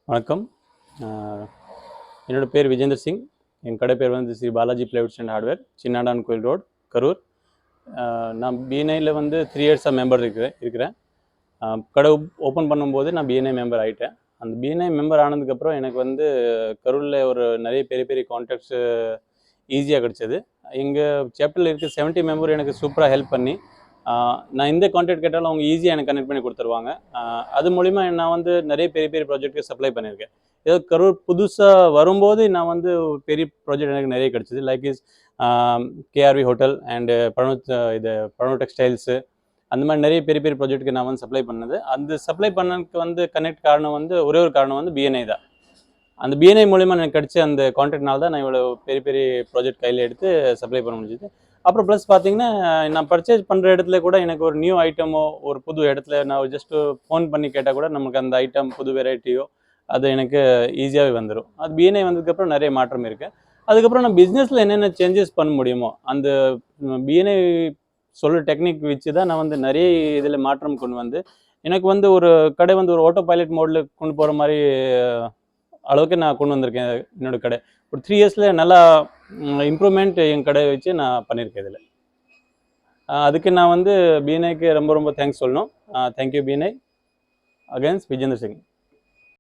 வணக்கம். என்னோட பேர் விஜேந்தர் சிங். என் கடை பேர் வந்து Shri Balaji plywoods and hardware, Chinnadan கோயில் ரோட், கரூர். நான் பிஎன்ஐயில் வந்து 3 இயர்ஸாக மெம்பர் இருக்கிறேன். கடை ஓப்பன் பண்ணும்போது நான் பிஎன்ஐ மெம்பர் ஆகிட்டேன். அந்த பிஎன்ஐ மெம்பர் ஆனதுக்கப்புறம் எனக்கு வந்து கரூரில் ஒரு நிறைய பெரிய பெரிய கான்டாக்ட்ஸு ஈஸியாக கிடச்சிது. எங்கள் சேப்டரில் இருக்க 70 மெம்பர் எனக்கு சூப்பராக ஹெல்ப் பண்ணி, நான் எந்த கான்டாக்ட் கேட்டாலும் அவங்க ஈஸியாக எனக்கு கனெக்ட் பண்ணி கொடுத்துருவாங்க. அது மூலிமா நான் வந்து நிறைய பெரிய பெரிய ப்ராஜெக்ட்டுக்கு சப்ளை பண்ணியிருக்கேன். ஏதோ கரூர் புதுசாக வரும்போது நான் வந்து பெரிய ப்ராஜெக்ட் எனக்கு நிறைய கிடச்சிது. Like is KRV hotel and Palanur textiles, அந்த மாதிரி நிறைய பெரிய பெரிய ப்ராஜெக்ட்டுக்கு நான் வந்து சப்ளை பண்ணது. அந்த சப்ளை பண்ணதுக்கு வந்து கனெக்ட் காரணம் வந்து ஒரே ஒரு காரணம் வந்து பிஎன்ஐ தான். அந்த பிஎன்ஐ மூலிமா எனக்கு கிடச்ச அந்த கான்டாக்ட்னால தான் நான் இவ்வளோ பெரிய பெரிய ப்ராஜெக்ட் கையில் எடுத்து சப்ளை பண்ண முடிஞ்சுது. அப்புறம் ப்ளஸ் பார்த்தீங்கன்னா, நான் பர்ச்சேஸ் பண்ணுற இடத்துல கூட எனக்கு ஒரு நியூ ஐட்டமோ, ஒரு புது இடத்துல நான் ஜஸ்ட்டு ஃபோன் பண்ணி கேட்டால் கூட நமக்கு அந்த ஐட்டம் புது வெரைட்டியோ அது எனக்கு ஈஸியாகவே வந்துடும். அது பிஎன்ஐ வந்ததுக்கப்புறம் நிறைய மாற்றம் இருக்குது. அதுக்கப்புறம் நான் பிஸ்னஸில் என்னென்ன சேஞ்சஸ் பண்ண முடியுமோ அந்த பிஎன்ஐ சொல்கிற டெக்னிக் வச்சு தான் நான் வந்து நிறைய இதில் மாற்றம் கொண்டு வந்து எனக்கு வந்து ஒரு கடை வந்து ஒரு ஆட்டோ பைலட் மோடில் கொண்டு போகிற மாதிரி அளவுக்கு நான் கொண்டு வந்திருக்கேன். என்னோடய கடை ஒரு 3 இயர்ஸில் நல்லா இம்ப்ரூவ்மெண்ட் என் கடையை வச்சு நான் பண்ணியிருக்கேன். இதில் அதுக்கு நான் வந்து பிஎன்ஐக்கு ரொம்ப ரொம்ப தேங்க்ஸ் சொல்லணும். Thank you BNI. Against Vijender Singh.